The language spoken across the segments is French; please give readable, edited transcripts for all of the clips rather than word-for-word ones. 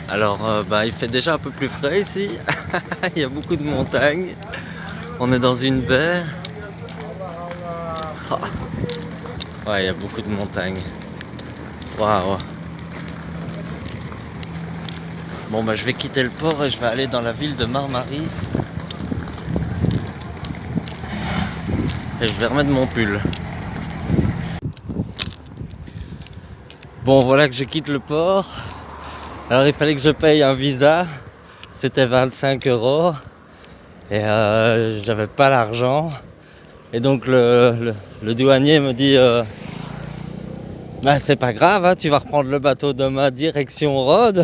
Alors, il fait déjà un peu plus frais ici. Il y a beaucoup de montagnes. On est dans une baie. Ah. Ouais, il y a beaucoup de montagnes. Waouh. Bon, je vais quitter le port et je vais aller dans la ville de Marmaris. Et je vais remettre mon pull. Bon, voilà que je quitte le port. Alors, il fallait que je paye un visa. C'était 25 €. Et j'avais pas l'argent. Et donc, le douanier me dit c'est pas grave, hein, tu vas reprendre le bateau demain, direction Rhodes.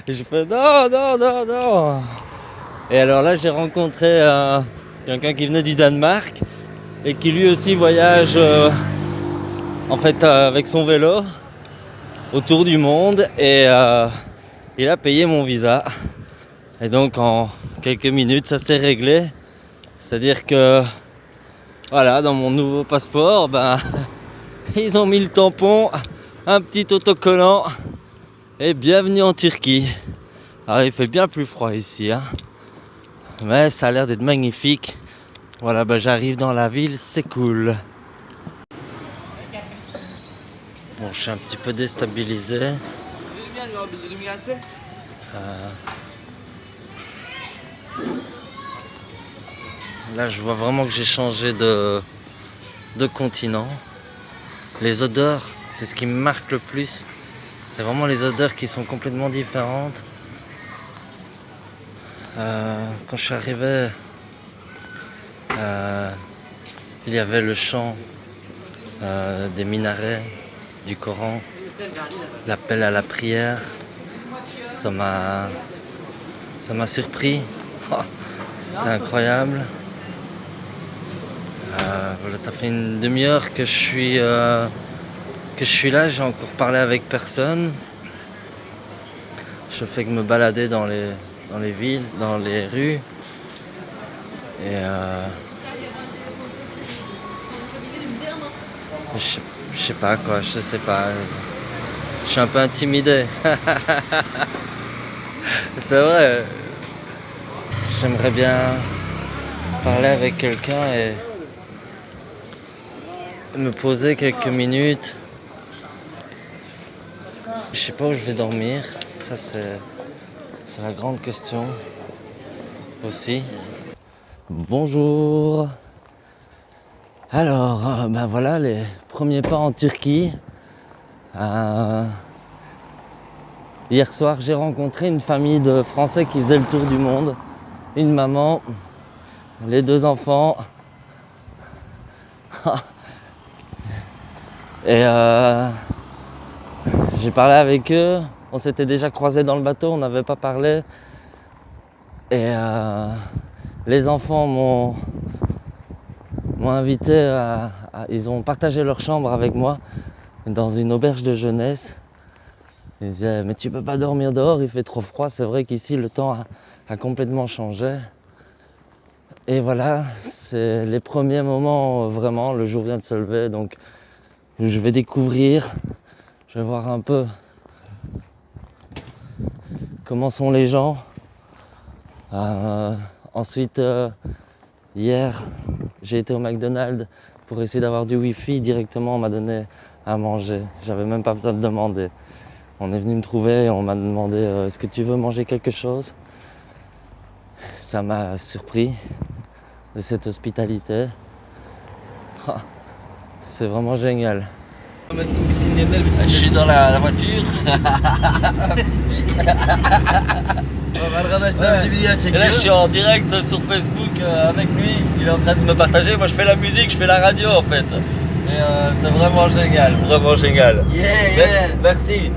Et je fais non. Et alors là, j'ai rencontré quelqu'un qui venait du Danemark et qui lui aussi voyage avec son vélo autour du monde, et il a payé mon visa. Et donc en quelques minutes, ça s'est réglé. C'est-à-dire que voilà, dans mon nouveau passeport, ils ont mis le tampon, un petit autocollant et bienvenue en Turquie. Alors il fait bien plus froid ici, hein, mais ça a l'air d'être magnifique. Voilà, j'arrive dans la ville, c'est cool. Bon, je suis un petit peu déstabilisé. Là, je vois vraiment que j'ai changé de continent. Les odeurs, c'est ce qui me marque le plus. C'est vraiment les odeurs qui sont complètement différentes. Quand je suis arrivé, il y avait le chant des minarets du Coran, l'appel à la prière. Ça m'a surpris. C'était incroyable. Voilà, ça fait une demi-heure que je suis là, j'ai encore parlé avec personne. Je fais que me balader dans les villes, dans les rues. Et je sais pas quoi, je sais pas. Je suis un peu intimidé. C'est vrai. J'aimerais bien parler avec quelqu'un et me poser quelques minutes. Je sais pas où je vais dormir. Ça c'est la grande question aussi. Bonjour. Alors, voilà les premiers pas en Turquie. Hier soir, j'ai rencontré une famille de Français qui faisaient le tour du monde. Une maman, les 2 enfants. Et j'ai parlé avec eux. On s'était déjà croisés dans le bateau, on n'avait pas parlé. Et les enfants m'ont invité ils ont partagé leur chambre avec moi dans une auberge de jeunesse. Ils disaient mais tu peux pas dormir dehors, il fait trop froid. C'est vrai qu'ici le temps a complètement changé. Et voilà, c'est les premiers moments vraiment, le jour vient de se lever, donc je vais découvrir, je vais voir un peu comment sont les gens. Ensuite, hier, j'ai été au McDonald's pour essayer d'avoir du Wi-Fi. Directement, on m'a donné à manger. J'avais même pas besoin de demander. On est venu me trouver et on m'a demandé est-ce que tu veux manger quelque chose? Ça m'a surpris de cette hospitalité. C'est vraiment génial. Je suis dans la voiture. Et là je suis en direct sur Facebook avec lui. Il est en train de me partager. Moi je fais la musique, je fais la radio en fait. Et c'est vraiment génial, vraiment génial. Yeah. Merci.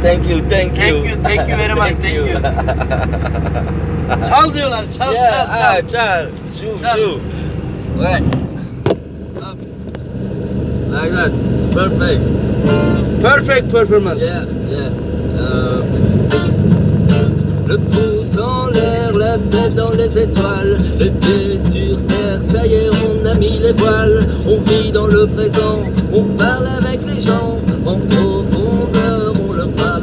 Thank you very much, thank you. Çal diyorlar, çal. Çal. Şu. Ouais. Like that. Perfect performance. Yeah. Le pouce en l'air, la tête dans les étoiles, les pieds sur terre, ça y est, on a mis les voiles. On vit dans le présent, on parle avec les gens, en profondeur, on leur parle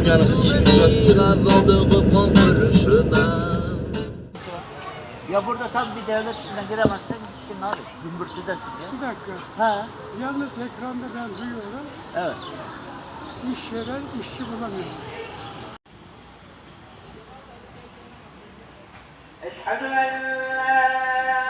avant de reprendre le chemin. Ya burada tam bir devlet işine giremezsen gittin abi. Gümbürtüdesin ya. Bir dakika. Ha, Yalnız ekranda ben duyuyorum. evet. İşveren işçi bulamıyor. Eşhedü en la ilahe illallah.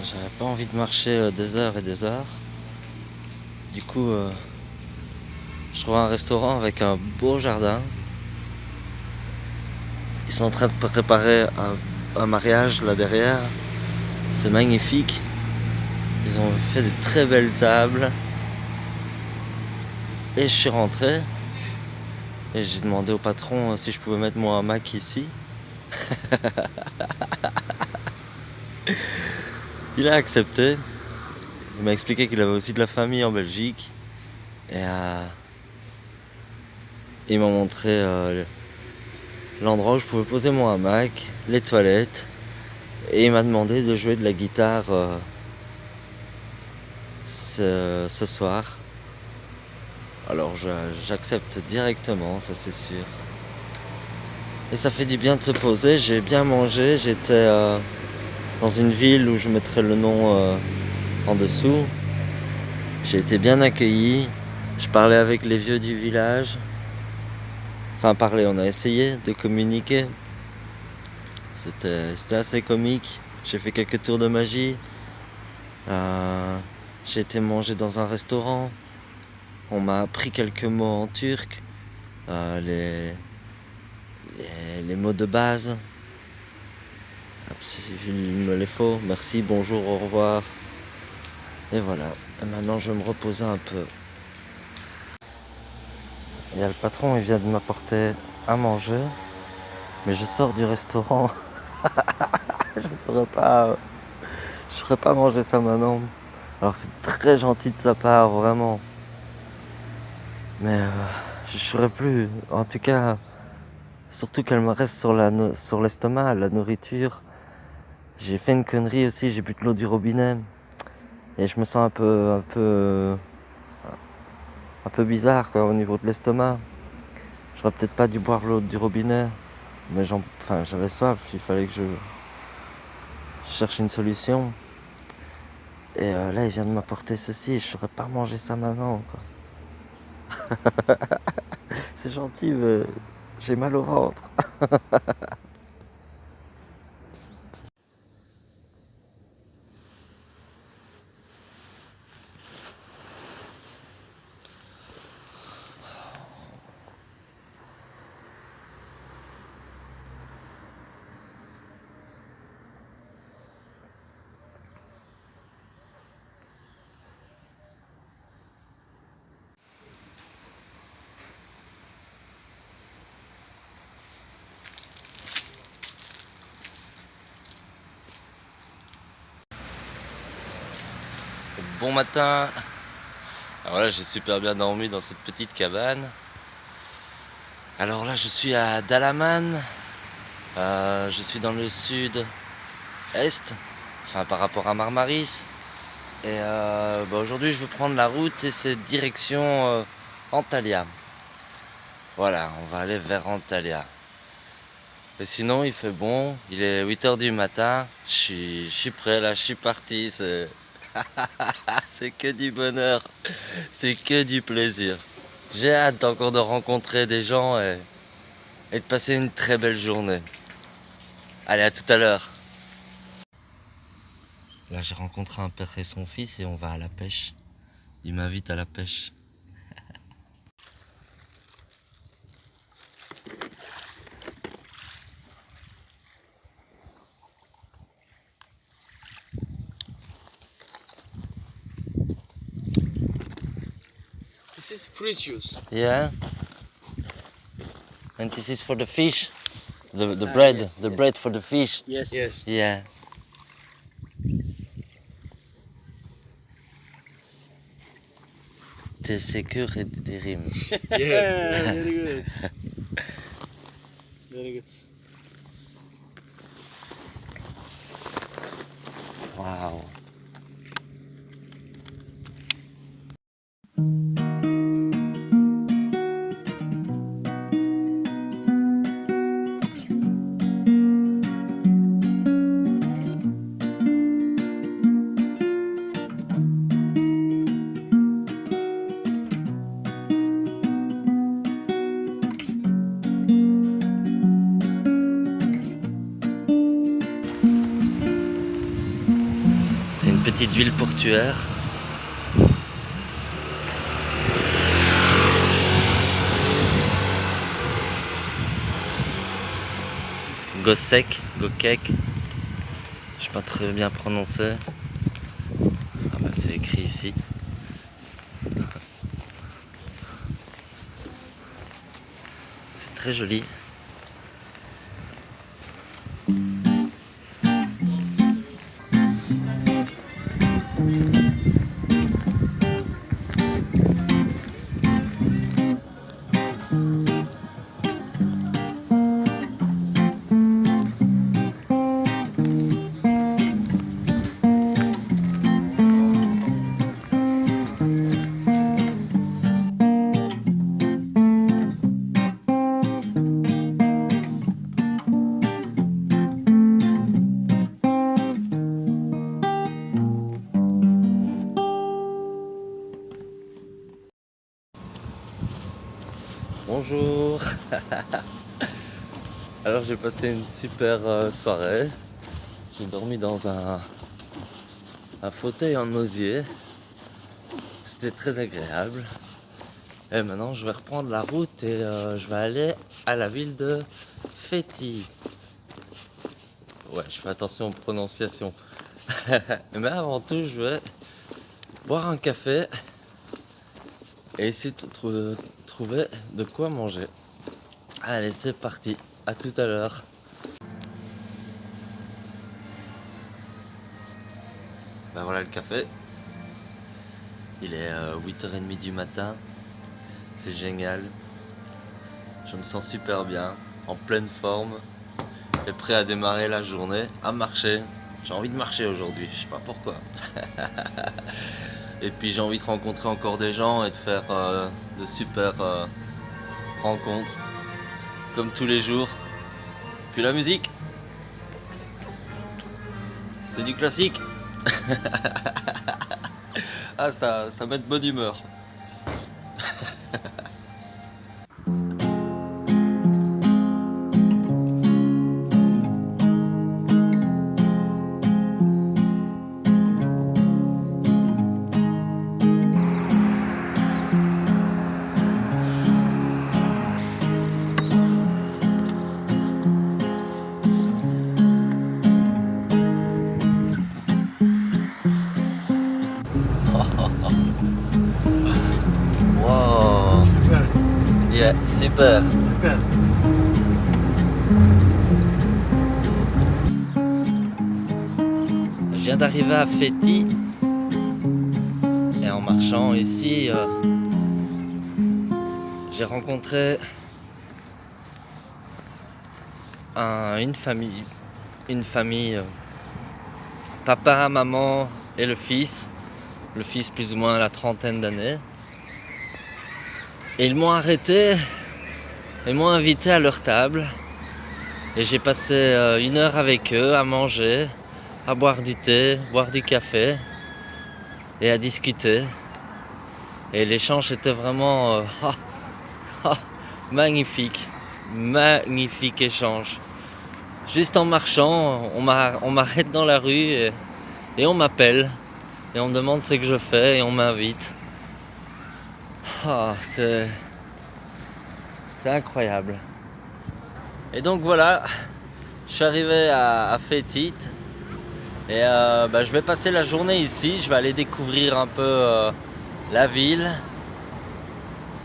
J'avais pas envie de marcher des heures et des heures. Du coup, je trouve un restaurant avec un beau jardin. Ils sont en train de préparer un mariage là derrière. C'est magnifique. Ils ont fait de très belles tables. Et je suis rentré. Et j'ai demandé au patron si je pouvais mettre mon hamac ici. Il a accepté. Il m'a expliqué qu'il avait aussi de la famille en Belgique. Et il m'a montré l'endroit où je pouvais poser mon hamac, les toilettes. Et il m'a demandé de jouer de la guitare ce soir. Alors j'accepte directement, ça c'est sûr. Et ça fait du bien de se poser. J'ai bien mangé. J'étais dans une ville où je mettrai le nom en dessous. J'ai été bien accueilli. Je parlais avec les vieux du village. Enfin parler, on a essayé de communiquer. C'était assez comique. J'ai fait quelques tours de magie. J'ai été manger dans un restaurant. On m'a appris quelques mots en turc. Les mots de base. Il me les faut. Merci, bonjour, au revoir. Et voilà. Et maintenant, je vais me reposer un peu. Il y a le patron, il vient de m'apporter à manger. Mais je sors du restaurant. Je saurais pas manger ça maintenant. Alors c'est très gentil de sa part, vraiment. Mais je saurais plus. En tout cas, surtout qu'elle me reste sur l'estomac, la nourriture. J'ai fait une connerie aussi, j'ai bu de l'eau du robinet. Et je me sens un peu bizarre quoi, au niveau de l'estomac. J'aurais peut-être pas dû boire l'eau du robinet. Mais j'avais soif, il fallait que je cherche une solution. Et là, il vient de m'apporter ceci, je saurais pas manger ça maintenant, quoi. C'est gentil, mais j'ai mal au ventre. Bon matin. Alors là, j'ai super bien dormi dans cette petite cabane. Alors là, je suis à Dalaman. Je suis dans le sud-est, enfin par rapport à Marmaris. Et aujourd'hui, je vais prendre la route et c'est direction Antalya. Voilà, on va aller vers Antalya. Et sinon, il fait bon. Il est 8h du matin. Je suis prêt là, je suis parti. C'est que du bonheur, c'est que du plaisir. J'ai hâte encore de rencontrer des gens et de passer une très belle journée. Allez, à tout à l'heure. Là, j'ai rencontré un père et son fils et on va à la pêche. Il m'invite à la pêche. This is fruit juice. Yeah. And this is for the fish. The bread. Yes, the yes. bread for the fish. Yes. Yes. Yeah. teşekkür ederim. Yeah, very good. Very good. Wow. C'est une petite ville portuaire. Gosek, Gokek. Je sais pas très bien prononcer. Ah bah c'est écrit ici. C'est très joli. Bonjour. Alors j'ai passé une super soirée. J'ai dormi dans un fauteuil en osier. C'était très agréable. Et maintenant je vais reprendre la route et je vais aller à la ville de Féti. Ouais, je fais attention aux prononciations. Mais avant tout, je vais boire un café et essayer de trouver de quoi manger. Allez, c'est parti. À tout à l'heure. Ben voilà le café. Il est 8h30 du matin. C'est génial. Je me sens super bien, en pleine forme et prêt à démarrer la journée, à marcher. J'ai envie de marcher aujourd'hui, je sais pas pourquoi. Et puis j'ai envie de rencontrer encore des gens et de faire de super rencontres, comme tous les jours. Puis la musique, c'est du classique. Ah, ça met de bonne humeur. Wow. Yeah, super. Je viens d'arriver à Féti et en marchant ici, j'ai rencontré une famille, papa, maman et le fils plus ou moins à la trentaine d'années. Et ils m'ont arrêté et m'ont invité à leur table. Et j'ai passé 1 heure avec eux à manger, à boire du thé, boire du café et à discuter. Et l'échange était vraiment magnifique. Magnifique échange. Juste en marchant, on m'arrête dans la rue et on m'appelle. Et on me demande ce que je fais et on m'invite. C'est incroyable. Et donc voilà, je suis arrivé à Féti et je vais passer la journée ici. Je vais aller découvrir un peu la ville.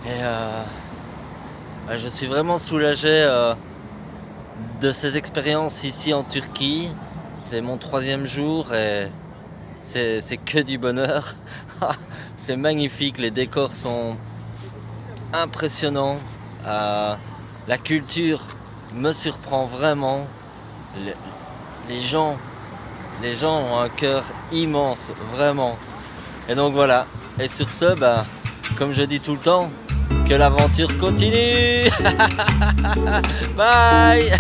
Et je suis vraiment soulagé de ces expériences ici en Turquie. C'est mon 3e jour et c'est que du bonheur. C'est magnifique, les décors sont impressionnants. La culture me surprend vraiment. Les gens ont un cœur immense, vraiment. Et donc voilà. Et sur ce, comme je dis tout le temps, que l'aventure continue. Bye.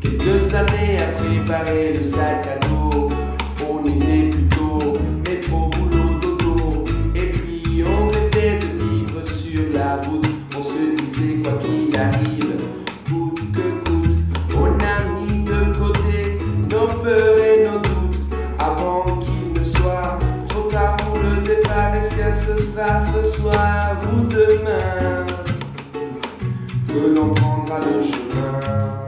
Quelques années à préparer le sac à dos, on était plutôt métro, boulot, dodo. Et puis on rêvait de vivre sur la route. On se disait quoi qu'il arrive, coûte que coûte. On a mis de côté nos peurs et nos doutes avant qu'il ne soit trop tard pour le départ. Est-ce que ce sera ce soir ou demain que l'on prendra le chemin?